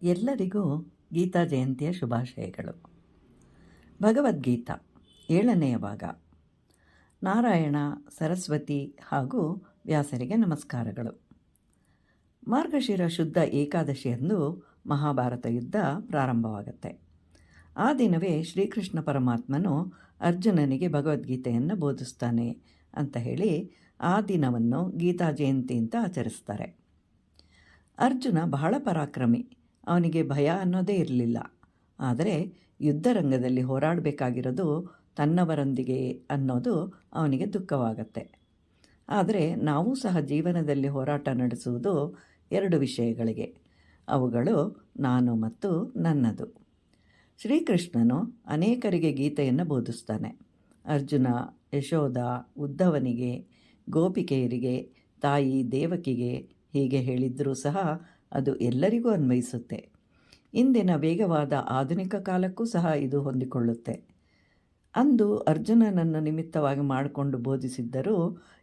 ಎಲ್ಲರಿಗೂ ಗೀತಾ ಜಯಂತಿಯ ಶುಭಾಶಯಗಳು. ಭಗವದ್ಗೀತಾ 7ನೆಯ ಭಾಗ. ನಾರಾಯಣ, ಸರಸ್ವತಿ ಹಾಗೂ ವ್ಯಾಸರಿಗೆ ನಮಸ್ಕಾರಗಳು. ಮಾರ್ಗಶಿರ ಶುದ್ಧ ಏಕಾದಶಿಯಂದು ಮಹಾಭಾರತ ಯುದ್ಧ ಪ್ರಾರಂಭವಾಗುತ್ತೆ. ಆ ದಿನವೇ ಶ್ರೀಕೃಷ್ಣ ಪರಮಾತ್ಮನು ಅರ್ಜುನನಿಗೆ ಭಗವದ್ಗೀತೆಯನ್ನು ಬೋಧಿಸ್ತಾನೆ ಅಂತ ಹೇಳಿ ಆ ದಿನವನ್ನು ಗೀತಾ ಜಯಂತಿ ಅಂತ ಆಚರಿಸ್ತಾರೆ. ಅರ್ಜುನ ಬಹಳ ಪರಾಕ್ರಮಿ. ಅವನಿಗೆ ಭಯ ಅನ್ನೋದೇ ಇರಲಿಲ್ಲ. ಆದರೆ ಯುದ್ಧರಂಗದಲ್ಲಿ ಹೋರಾಡಬೇಕಾಗಿರೋದು ತನ್ನವರೊಂದಿಗೆ ಅನ್ನೋದು ಅವನಿಗೆ ದುಃಖವಾಗತ್ತೆ. ಆದರೆ ನಾವು ಸಹ ಜೀವನದಲ್ಲಿ ಹೋರಾಟ ನಡೆಸುವುದು 2 ವಿಷಯಗಳಿಗೆ. ಅವುಗಳು ನಾನು ಮತ್ತು ನನ್ನದು. ಶ್ರೀಕೃಷ್ಣನು ಅನೇಕರಿಗೆ ಗೀತೆಯನ್ನು ಬೋಧಿಸ್ತಾನೆ. ಅರ್ಜುನ, ಯಶೋಧ, ಉದ್ಧವನಿಗೆ, ಗೋಪಿಕೆಯರಿಗೆ, ತಾಯಿ ದೇವಕಿಗೆ ಹೀಗೆ ಹೇಳಿದ್ದರೂ ಸಹ ಅದು ಎಲ್ಲರಿಗೂ ಅನ್ವಯಿಸುತ್ತೆ. ಇಂದಿನ ವೇಗವಾದ ಆಧುನಿಕ ಕಾಲಕ್ಕೂ ಸಹ ಇದು ಹೊಂದಿಕೊಳ್ಳುತ್ತೆ. ಅಂದು ಅರ್ಜುನನನ್ನು ನಿಮಿತ್ತವಾಗಿ ಮಾಡಿಕೊಂಡು ಬೋಧಿಸಿದ್ದರೂ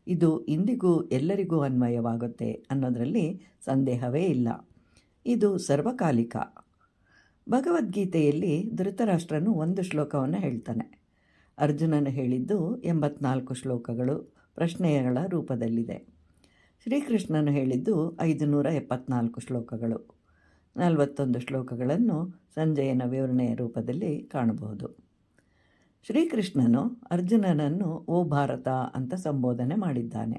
ಇದು ಇಂದಿಗೂ ಎಲ್ಲರಿಗೂ ಅನ್ವಯವಾಗುತ್ತೆ ಅನ್ನೋದರಲ್ಲಿ ಸಂದೇಹವೇ ಇಲ್ಲ. ಇದು ಸರ್ವಕಾಲಿಕ. ಭಗವದ್ಗೀತೆಯಲ್ಲಿ ಧೃತರಾಷ್ಟ್ರನು 1 ಶ್ಲೋಕವನ್ನು ಹೇಳ್ತಾನೆ. ಅರ್ಜುನನು ಹೇಳಿದ್ದು 84 ಶ್ಲೋಕಗಳು ಪ್ರಶ್ನೆಗಳ ರೂಪದಲ್ಲಿದೆ. ಶ್ರೀಕೃಷ್ಣನು ಹೇಳಿದ್ದು 574 ಶ್ಲೋಕಗಳು. 41 ಶ್ಲೋಕಗಳನ್ನು ಸಂಜಯನ ವಿವರಣೆಯ ರೂಪದಲ್ಲಿ ಕಾಣಬಹುದು. ಶ್ರೀಕೃಷ್ಣನು ಅರ್ಜುನನನ್ನು ಓ ಭಾರತ ಅಂತ ಸಂಬೋಧನೆ ಮಾಡಿದ್ದಾನೆ.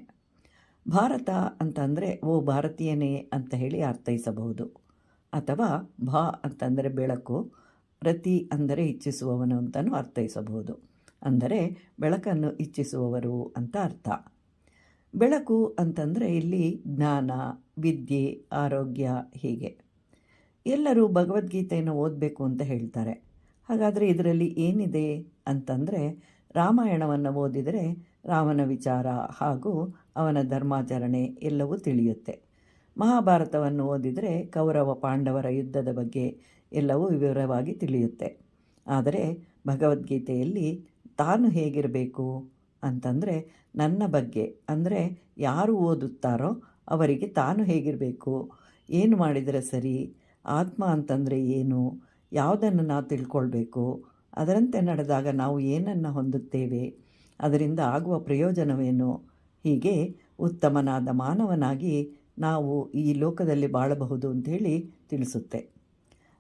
ಭಾರತ ಅಂತಂದರೆ ಓ ಭಾರತೀಯನೇ ಅಂತ ಹೇಳಿ ಅರ್ಥೈಸಬಹುದು. ಅಥವಾ ಭಾ ಅಂತಂದರೆ ಬೆಳಕು, ರತಿ ಅಂದರೆ ಇಚ್ಛಿಸುವವನು ಅಂತಲೂ ಅರ್ಥೈಸಬಹುದು. ಅಂದರೆ ಬೆಳಕನ್ನು ಇಚ್ಛಿಸುವವರು ಅಂತ ಅರ್ಥ. ಬೆಳಕು ಅಂತಂದರೆ ಇಲ್ಲಿ ಜ್ಞಾನ, ವಿದ್ಯೆ, ಆರೋಗ್ಯ ಹೀಗೆ. ಎಲ್ಲರೂ ಭಗವದ್ಗೀತೆಯನ್ನು ಓದಬೇಕು ಅಂತ ಹೇಳ್ತಾರೆ. ಹಾಗಾದರೆ ಇದರಲ್ಲಿ ಏನಿದೆ ಅಂತಂದರೆ, ರಾಮಾಯಣವನ್ನು ಓದಿದರೆ ರಾಮನ ವಿಚಾರ ಹಾಗೂ ಅವನ ಧರ್ಮಾಚರಣೆ ಎಲ್ಲವೂ ತಿಳಿಯುತ್ತೆ. ಮಹಾಭಾರತವನ್ನು ಓದಿದರೆ ಕೌರವ ಪಾಂಡವರ ಯುದ್ಧದ ಬಗ್ಗೆ ಎಲ್ಲವೂ ವಿವರವಾಗಿ ತಿಳಿಯುತ್ತೆ. ಆದರೆ ಭಗವದ್ಗೀತೆಯಲ್ಲಿ ತಾನು ಹೇಗಿರಬೇಕು ಅಂತಂದರೆ ನನ್ನ ಬಗ್ಗೆ, ಅಂದರೆ ಯಾರು ಓದುತ್ತಾರೋ ಅವರಿಗೆ ತಾನು ಹೇಗಿರಬೇಕು, ಏನು ಮಾಡಿದರೆ ಸರಿ, ಆತ್ಮ ಅಂತಂದರೆ ಏನು, ಯಾವುದನ್ನು ನಾವು ತಿಳ್ಕೊಳ್ಬೇಕು, ಅದರಂತೆ ನಡೆದಾಗ ನಾವು ಏನನ್ನು ಹೊಂದುತ್ತೇವೆ, ಅದರಿಂದ ಆಗುವ ಪ್ರಯೋಜನವೇನು, ಹೀಗೆ ಉತ್ತಮನಾದ ಮಾನವನಾಗಿ ನಾವು ಈ ಲೋಕದಲ್ಲಿ ಬಾಳಬಹುದು ಅಂಥೇಳಿ ತಿಳಿಸುತ್ತೆ.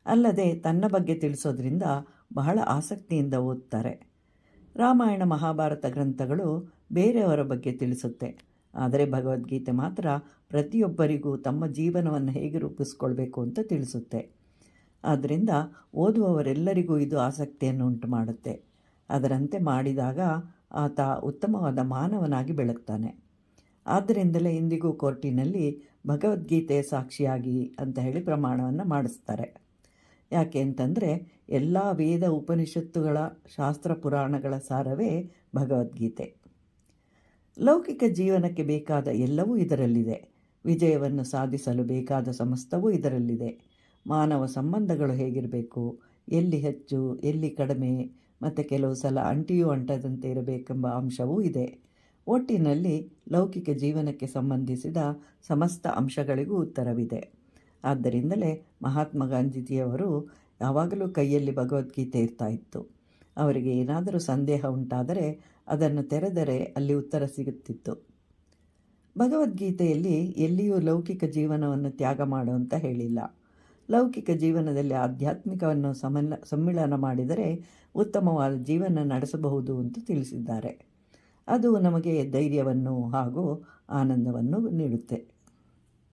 ಅಲ್ಲದೆ ತನ್ನ ಬಗ್ಗೆ ತಿಳಿಸೋದ್ರಿಂದ ಬಹಳ ಆಸಕ್ತಿಯಿಂದ ಓದ್ತಾರೆ. ರಾಮಾಯಣ ಮಹಾಭಾರತ ಗ್ರಂಥಗಳು ಬೇರೆಯವರ ಬಗ್ಗೆ ತಿಳಿಸುತ್ತೆ. ಆದರೆ ಭಗವದ್ಗೀತೆ ಮಾತ್ರ ಪ್ರತಿಯೊಬ್ಬರಿಗೂ ತಮ್ಮ ಜೀವನವನ್ನು ಹೇಗೆ ರೂಪಿಸ್ಕೊಳ್ಬೇಕು ಅಂತ ತಿಳಿಸುತ್ತೆ. ಆದ್ದರಿಂದ ಓದುವವರೆಲ್ಲರಿಗೂ ಇದು ಆಸಕ್ತಿಯನ್ನು ಉಂಟು ಮಾಡುತ್ತೆ. ಅದರಂತೆ ಮಾಡಿದಾಗ ಆತ ಉತ್ತಮವಾದ ಮಾನವನಾಗಿ ಬೆಳಗ್ತಾನೆ. ಆದ್ದರಿಂದಲೇ ಇಂದಿಗೂ ಕೋರ್ಟಿನಲ್ಲಿ ಭಗವದ್ಗೀತೆಯ ಸಾಕ್ಷಿಯಾಗಿ ಅಂತ ಹೇಳಿ ಪ್ರಮಾಣವನ್ನು ಮಾಡಿಸ್ತಾರೆ. ಯಾಕೆ ಅಂತಂದರೆ ಎಲ್ಲ ವೇದ ಉಪನಿಷತ್ತುಗಳ ಶಾಸ್ತ್ರ ಪುರಾಣಗಳ ಸಾರವೇ ಭಗವದ್ಗೀತೆ. ಲೌಕಿಕ ಜೀವನಕ್ಕೆ ಬೇಕಾದ ಎಲ್ಲವೂ ಇದರಲ್ಲಿದೆ. ವಿಜಯವನ್ನು ಸಾಧಿಸಲು ಬೇಕಾದ ಸಮಸ್ತವೂ ಇದರಲ್ಲಿದೆ. ಮಾನವ ಸಂಬಂಧಗಳು ಹೇಗಿರಬೇಕು, ಎಲ್ಲಿ ಹೆಚ್ಚು ಎಲ್ಲಿ ಕಡಿಮೆ, ಮತ್ತು ಕೆಲವು ಸಲ ಅಂಟಿಯೂ ಅಂಟದಂತೆ ಇರಬೇಕೆಂಬ ಅಂಶವೂ ಇದೆ. ಒಟ್ಟಿನಲ್ಲಿ ಲೌಕಿಕ ಜೀವನಕ್ಕೆ ಸಂಬಂಧಿಸಿದ ಸಮಸ್ತ ಅಂಶಗಳಿಗೂ ಉತ್ತರವಿದೆ. ಆದ್ದರಿಂದಲೇ ಮಹಾತ್ಮ ಗಾಂಧೀಜಿಯವರು ಯಾವಾಗಲೂ ಕೈಯಲ್ಲಿ ಭಗವದ್ಗೀತೆ ಇರ್ತಾ ಇತ್ತು. ಅವರಿಗೆ ಏನಾದರೂ ಸಂದೇಹ ಉಂಟಾದರೆ ಅದನ್ನು ತೆರೆದರೆ ಅಲ್ಲಿ ಉತ್ತರ ಸಿಗುತ್ತಿತ್ತು. ಭಗವದ್ಗೀತೆಯಲ್ಲಿ ಎಲ್ಲಿಯೂ ಲೌಕಿಕ ಜೀವನವನ್ನು ತ್ಯಾಗ ಮಾಡು ಅಂತ ಹೇಳಿಲ್ಲ. ಲೌಕಿಕ ಜೀವನದಲ್ಲಿ ಆಧ್ಯಾತ್ಮಿಕವನ್ನು ಸಮ್ಮಿಳನ ಮಾಡಿದರೆ ಉತ್ತಮವಾದ ಜೀವನ ನಡೆಸಬಹುದು ಅಂತ ತಿಳಿಸಿದ್ದಾರೆ. ಅದು ನಮಗೆ ಧೈರ್ಯವನ್ನು ಹಾಗೂ ಆನಂದವನ್ನು ನೀಡುತ್ತೆ.